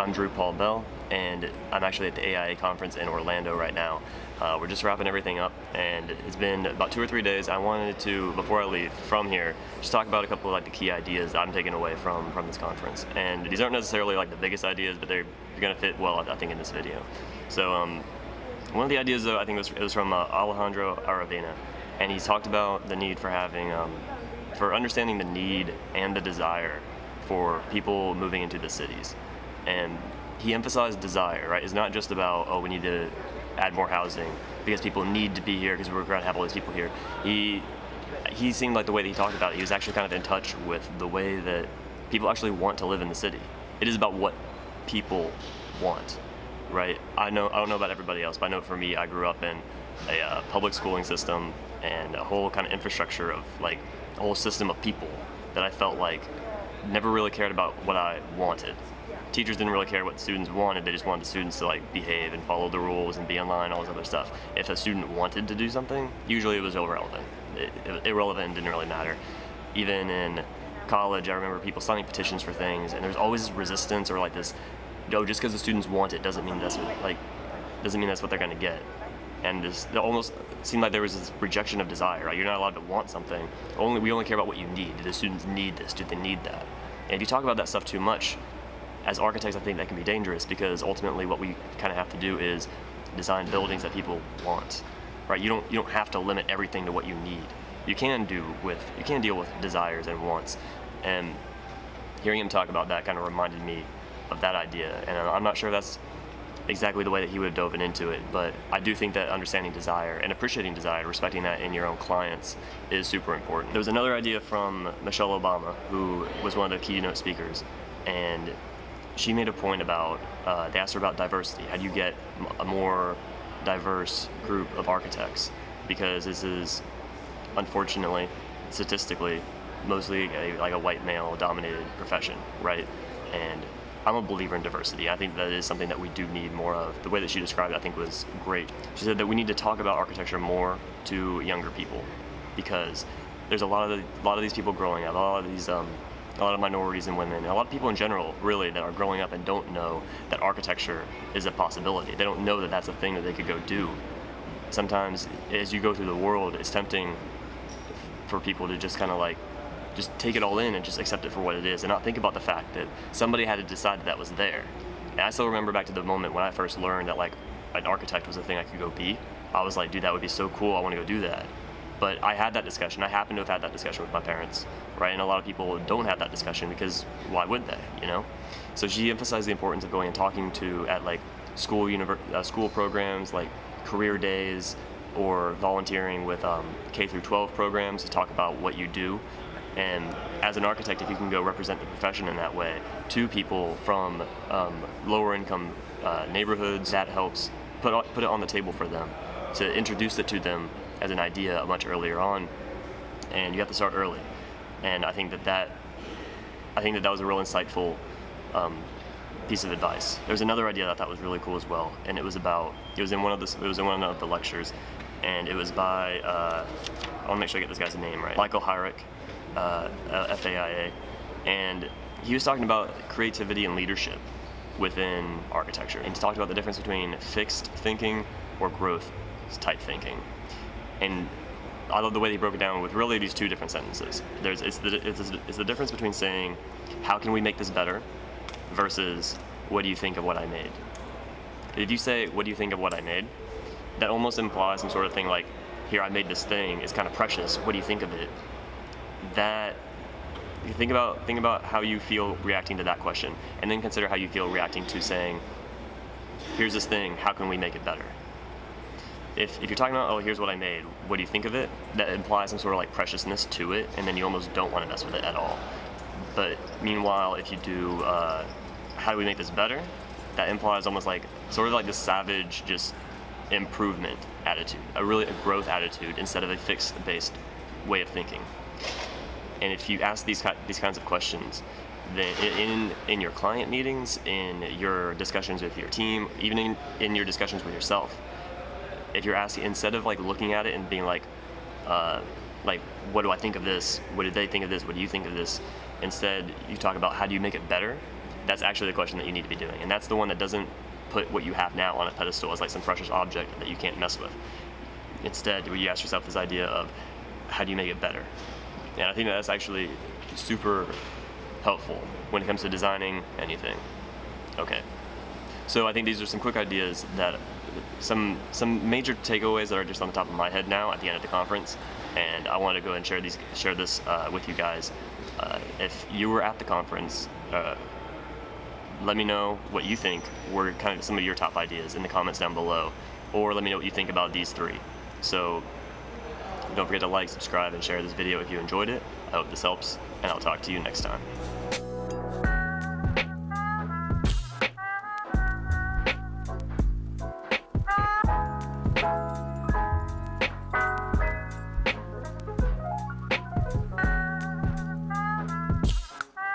I'm Drew Paul Bell, and I'm actually at the AIA Conference in Orlando right now. We're just wrapping everything up, and it's been about 2 or 3 days. I wanted to, before I leave from here, just talk about a couple of the key ideas that I'm taking away from this conference. And these aren't necessarily the biggest ideas, but they're going to fit well, I think, in this video. So one of the ideas, though, I think it was from Alejandro Aravena, and he talked about the need for having, for understanding the need and the desire for people moving into the cities. And he emphasized desire, right? It's not just about, oh, we need to add more housing because people need to be here because we're going to have all these people here. He seemed like the way that he talked about it, he was actually kind of in touch with the way that people actually want to live in the city. It is about what people want, right? I don't know about everybody else, but I know for me, I grew up in a public schooling system and a whole kind of infrastructure of a whole system of people that I felt never really cared about what I wanted. Teachers didn't really care what students wanted, they just wanted the students to behave and follow the rules and be in line, all this other stuff. If a student wanted to do something, usually it was irrelevant. Irrelevant and didn't really matter. Even in college, I remember people signing petitions for things, and there's always resistance or this, no, just because the students want it doesn't mean that's what they're gonna get. And it almost seemed like there was this rejection of desire, right? You're not allowed to want something. We only care about what you need. Do the students need this? Do they need that? And if you talk about that stuff too much, as architects, I think that can be dangerous, because ultimately what we kind of have to do is design buildings that people want, right? You don't have to limit everything to what you need. You can deal with desires and wants. And hearing him talk about that kind of reminded me of that idea. And I'm not sure that's exactly the way that he would have dove into it, but I do think that understanding desire and appreciating desire, respecting that in your own clients, is super important. There was another idea from Michelle Obama, who was one of the keynote speakers, and she made a point about, they asked her about diversity. How do you get a more diverse group of architects? Because this is, unfortunately, statistically, mostly a white male dominated profession, right? And I'm a believer in diversity. I think that is something that we do need more of. The way that she described it, I think, was great. She said that we need to talk about architecture more to younger people, because there's a lot of these people growing up, a lot of minorities and women, and a lot of people in general, really, that are growing up and don't know that architecture is a possibility. They don't know that that's a thing that they could go do. Sometimes, as you go through the world, it's tempting for people to just kind of just take it all in and just accept it for what it is, and not think about the fact that somebody had to decide that was there. And I still remember back to the moment when I first learned that an architect was a thing I could go be. I was like, dude, that would be so cool, I want to go do that. But I had that discussion. I happen to have had that discussion with my parents, right? And a lot of people don't have that discussion, because why would they, you know? So she emphasized the importance of going and talking to at school programs, career days, or volunteering with K through 12 programs to talk about what you do. And as an architect, if you can go represent the profession in that way to people from lower income neighborhoods, that helps put it on the table for them, to introduce it to them as an idea much earlier on. And you have to start early. And I think that was a real insightful piece of advice. There was another idea that I thought was really cool as well, and it was in one of the lectures, and it was by I want to make sure I get this guy's name right, Michael Hricak, FAIA, and he was talking about creativity and leadership within architecture, and he talked about the difference between fixed thinking or growth type thinking. And I love the way he broke it down with really these two different sentences. It's the difference between saying, how can we make this better, versus, what do you think of what I made? If you say, what do you think of what I made, that almost implies some sort of thing like, here, I made this thing, it's kind of precious, what do you think of it? That, you think about how you feel reacting to that question, and then consider how you feel reacting to saying, here's this thing, how can we make it better? If you're talking about, oh, here's what I made, what do you think of it? That implies some sort of preciousness to it, and then you almost don't want to mess with it at all. But meanwhile, if you do, how do we make this better? That implies almost sort of this savage, just improvement attitude, a growth attitude instead of a fixed-based way of thinking. And if you ask these kinds of questions, then in your client meetings, in your discussions with your team, even in your discussions with yourself, if you're asking, instead of looking at it and being what do I think of this? What did they think of this? What do you think of this? Instead, you talk about how do you make it better? that's actually the question that you need to be doing. And that's the one that doesn't put what you have now on a pedestal as like some precious object that you can't mess with. Instead, you ask yourself this idea of how do you make it better? And I think that's actually super helpful when it comes to designing anything. Okay, so I think these are some quick ideas that some major takeaways that are just on the top of my head now at the end of the conference, and I want to go and share this with you guys. If you were at the conference, let me know what you think were kind of some of your top ideas in the comments down below, or let me know what you think about these three. So don't forget to like, subscribe, and share this video if you enjoyed it. I hope this helps, and I'll talk to you next time.